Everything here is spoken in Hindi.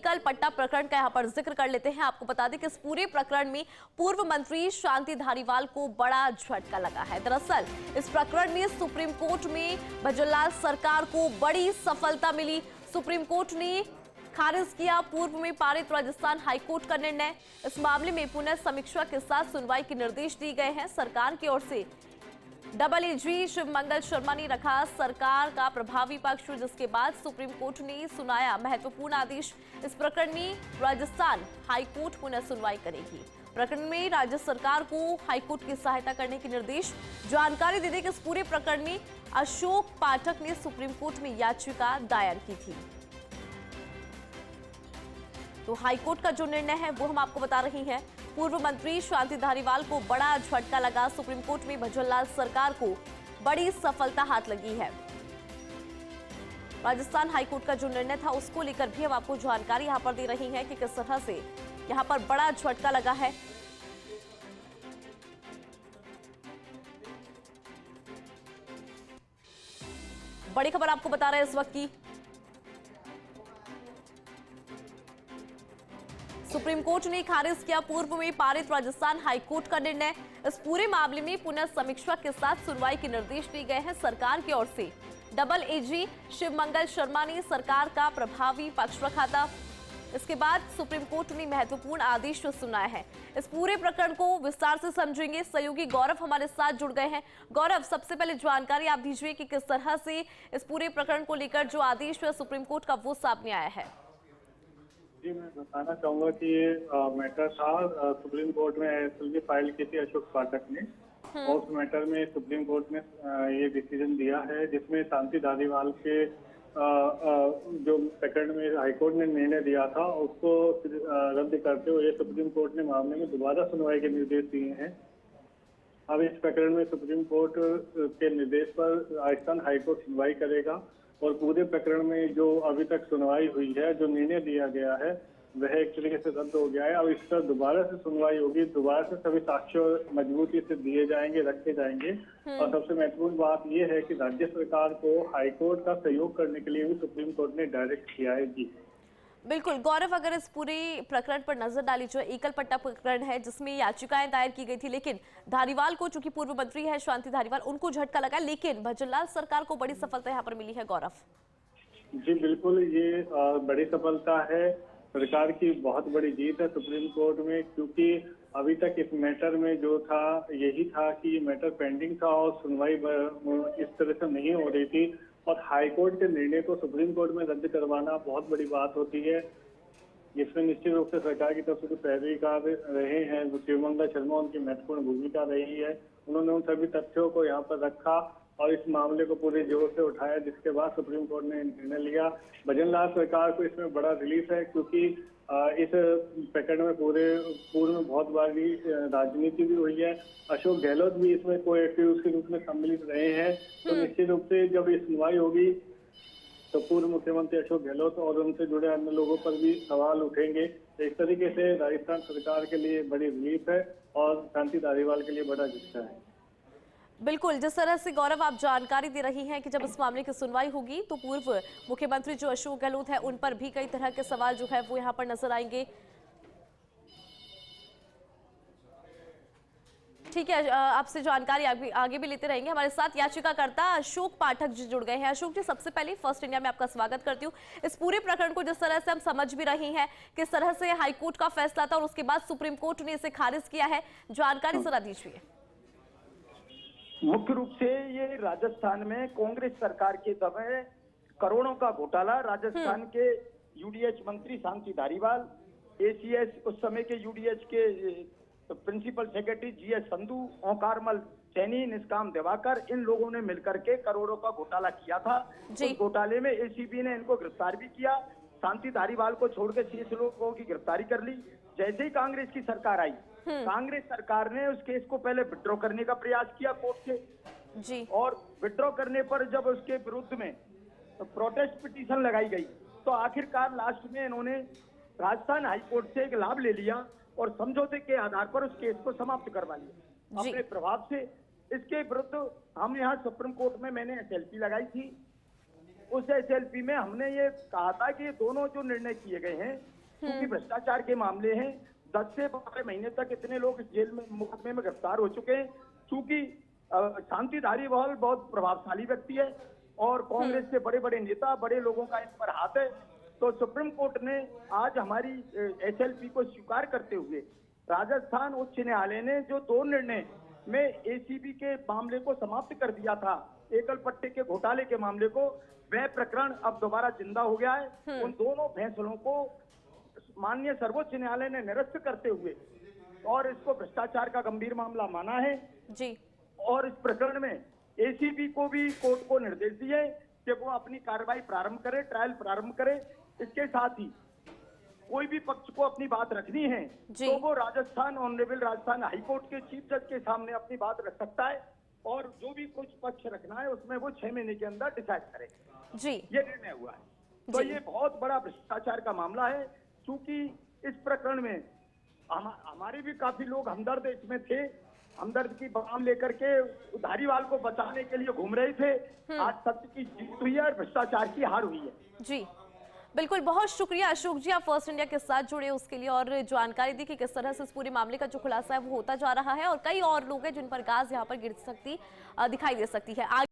कल पट्टा प्रकरण का यहाँ पर जिक्र कर लेते हैं। आपको बता दें कि इस पूरे प्रकरण में पूर्व मंत्री शांति धारीवाल को बड़ा झटका लगा है। दरअसल इस प्रकरण में सुप्रीम कोर्ट में भजनलाल सरकार को बड़ी सफलता मिली। सुप्रीम कोर्ट ने खारिज किया पूर्व में पारित राजस्थान हाईकोर्ट का निर्णय। इस मामले में पुनः समीक्षा के साथ सुनवाई के निर्देश दिए गए हैं। सरकार की ओर से डबल एजी शिवमंगल शर्मा ने रखा सरकार का प्रभावी पक्ष, जिसके बाद सुप्रीम कोर्ट ने सुनाया महत्वपूर्ण आदेश। इस प्रकरण में राजस्थान हाईकोर्ट पुनः सुनवाई करेगी। प्रकरण में राज्य सरकार को हाईकोर्ट की सहायता करने के निर्देश। जानकारी दे दें कि इस पूरे प्रकरण में अशोक पाठक ने सुप्रीम कोर्ट में याचिका दायर की थी। तो हाईकोर्ट का जो निर्णय है वो हम आपको बता रही हैं। पूर्व मंत्री शांति धारीवाल को बड़ा झटका लगा। सुप्रीम कोर्ट में भजनलाल सरकार को बड़ी सफलता हाथ लगी है। राजस्थान हाईकोर्ट का जो निर्णय था उसको लेकर भी हम आपको जानकारी यहां पर दे रही हैं कि किस तरह से यहां पर बड़ा झटका लगा है। बड़ी खबर आपको बता रहे हैं इस वक्त की। सुप्रीम कोर्ट ने खारिज किया पूर्व में पारित राजस्थान हाईकोर्ट का निर्णय। इस पूरे मामले में पुनः समीक्षा के साथ सुनवाई के निर्देश दिए गए हैं सरकार की ओर से। डबल एजी शिवमंगल शर्मा ने सरकार का प्रभावी पक्ष रखा था। इसके बाद सुप्रीम कोर्ट ने महत्वपूर्ण आदेश सुनाया है। इस पूरे प्रकरण को विस्तार से समझेंगे। सहयोगी गौरव हमारे साथ जुड़ गए हैं। गौरव, सबसे पहले जानकारी आप दीजिए कि किस तरह से इस पूरे प्रकरण को लेकर जो आदेश सुप्रीम कोर्ट का वो सामने आया है। जी, मैं बताना चाहूंगा कि ये मैटर था सुप्रीम कोर्ट में एसएलपी फाइल की थी अशोक पाठक ने, और उस मैटर में सुप्रीम कोर्ट ने ये डिसीजन दिया है जिसमें शांति धारीवाल के जो प्रकरण में हाईकोर्ट ने निर्णय दिया था उसको रद्द करते हुए सुप्रीम कोर्ट ने मामले में दोबारा सुनवाई के निर्देश दिए हैं। अब इस प्रकरण में सुप्रीम कोर्ट के निर्देश पर राजस्थान हाईकोर्ट सुनवाई करेगा और पूरे प्रकरण में जो अभी तक सुनवाई हुई है, जो निर्णय दिया गया है वह एक तरीके से रद्द हो गया है। अब इस पर दोबारा से सुनवाई होगी, दोबारा से सभी साक्ष्य मजबूती से दिए जाएंगे, रखे जाएंगे। और सबसे महत्वपूर्ण बात यह है कि राज्य सरकार को हाईकोर्ट का सहयोग करने के लिए भी सुप्रीम कोर्ट ने डायरेक्ट किया है। जी बिल्कुल गौरव, अगर इस पूरे प्रकरण पर नजर डाली, जो एकल पट्टा प्रकरण है जिसमें याचिकाएं दायर की गई थी, लेकिन धारीवाल को, चूंकि पूर्व मंत्री है शांति धारीवाल, उनको झटका लगा, लेकिन भजनलाल सरकार को बड़ी सफलता यहाँ पर मिली है। गौरव जी बिल्कुल, ये बड़ी सफलता है, सरकार की बहुत बड़ी जीत है सुप्रीम कोर्ट में, क्योंकि अभी तक इस मैटर में जो था यही था कि मैटर पेंडिंग था और सुनवाई इस तरह से नहीं हो रही थी, और हाईकोर्ट के निर्णय को सुप्रीम कोर्ट में रद्द करवाना बहुत बड़ी बात होती है, जिसमें निश्चित रूप से सरकार की तरफ से जो पैरवीकार रहे हैं शिवमंगल शर्मा, उनकी महत्वपूर्ण भूमिका रही है। उन्होंने उन सभी तथ्यों को यहाँ पर रखा और इस मामले को पूरे जोर से उठाया, जिसके बाद सुप्रीम कोर्ट ने निर्णय लिया। भजनलाल सरकार को इसमें बड़ा रिलीफ है, क्योंकि इस प्रकरण में पूर्व में बहुत बड़ी राजनीति भी हुई है। अशोक गहलोत भी इसमें कोई एक्टिव के रूप में सम्मिलित रहे हैं। तो निश्चित रूप से जब ये सुनवाई होगी तो पूर्व मुख्यमंत्री अशोक गहलोत और उनसे जुड़े अन्य लोगों पर भी सवाल उठेंगे। एक तरीके से राजस्थान सरकार के लिए बड़ी रिलीफ है और शांति धारीवाल के लिए बड़ा झटका है। बिल्कुल, जिस तरह से गौरव आप जानकारी दे रही हैं कि जब इस मामले की सुनवाई होगी तो पूर्व मुख्यमंत्री जो अशोक गहलोत है उन पर भी कई तरह के सवाल जो है वो यहाँ पर नजर आएंगे। ठीक है, आपसे जानकारी आगे भी लेते रहेंगे। हमारे साथ याचिकाकर्ता अशोक पाठक जी जुड़ गए हैं। अशोक जी, सबसे पहले फर्स्ट इंडिया में आपका स्वागत करती हूँ। इस पूरे प्रकरण को जिस तरह से हम समझ भी रहे हैं, किस तरह से हाईकोर्ट का फैसला था और उसके बाद सुप्रीम कोर्ट ने इसे खारिज किया है, जानकारी जरा दीजिए। मुख्य रूप से ये राजस्थान में कांग्रेस सरकार के दबे करोड़ों का घोटाला, राजस्थान के यूडीएच मंत्री शांति धारीवाल, एसीएस उस समय के यूडीएच के principal secretary GS Sandhu, Omkarmal Saini, Nishkam Diwakar, इन लोगों ने मिलकर के करोड़ों का घोटाला किया था। उस घोटाले में एसीबी ने इनको गिरफ्तार भी किया। शांति धारीवाल को छोड़ के 6 लोगों की गिरफ्तारी कर ली। जैसे ही कांग्रेस की सरकार आई, कांग्रेस सरकार ने उस केस को पहले विड्रॉ करने का प्रयास किया कोर्ट से जी, और विड्रॉ करने पर जब उसके विरुद्ध में प्रोटेस्ट पिटीशन लगाई गई तो आखिरकार लास्ट में इन्होंने राजस्थान हाईकोर्ट से एक लाभ ले लिया और समझौते के आधार पर उस केस को समाप्त करवा लिया अपने प्रभाव से। इसके विरुद्ध हम यहाँ सुप्रीम कोर्ट में मैंने एसएलपी लगाई थी उस एसएलपी में हमने ये कहा था कि ये दोनों जो निर्णय किए गए हैं, क्योंकि भ्रष्टाचार के मामले हैं, 10 से 12 महीने तक इतने लोग इस जेल में मुकदमे में गिरफ्तार हो चुके हैं। चूंकि शांति धारीवाल बहुत प्रभावशाली व्यक्ति है और कांग्रेस के बड़े बड़े नेता, बड़े लोगों का इन पर हाथ है, तो सुप्रीम कोर्ट ने आज हमारी एसएलपी को स्वीकार करते हुए राजस्थान उच्च न्यायालय ने जो 2 निर्णय में एसीबी के मामले को समाप्त कर दिया था, एकल पट्टे के घोटाले के मामले को, वह प्रकरण अब दोबारा जिंदा हो गया है। उन दोनों फैसलों को माननीय सर्वोच्च न्यायालय ने निरस्त करते हुए और इसको भ्रष्टाचार का गंभीर मामला माना है जी। और इस प्रकरण में एसीबी को भी कोर्ट को निर्देश दिए कि वो अपनी कार्रवाई प्रारंभ करे, ट्रायल प्रारंभ करे। इसके साथ ही कोई भी पक्ष को अपनी बात रखनी है तो वो राजस्थान ऑनरेबल राजस्थान हाईकोर्ट के चीफ जज के सामने अपनी बात रख सकता है और जो भी कुछ पक्ष रखना है उसमें वो 6 महीने के अंदर डिसाइड करे जी। ये निर्णय हुआ है। तो ये बहुत बड़ा भ्रष्टाचार का मामला है। चूंकि इस प्रकरण में हमारे भी काफी लोग हमदर्द इसमें थे, हमदर्द की बाम लेकर के धारीवाल को बचाने के लिए घूम रहे थे। आज सत्य की जीत हुई है और भ्रष्टाचार की हार हुई है। जी बिल्कुल, बहुत शुक्रिया अशोक जी, आप फर्स्ट इंडिया के साथ जुड़े उसके लिए और जानकारी दी कि किस तरह से इस पूरे मामले का जो खुलासा है वो होता जा रहा है और कई और लोग हैं जिन पर गाज यहाँ पर गिर सकती दिखाई दे सकती है।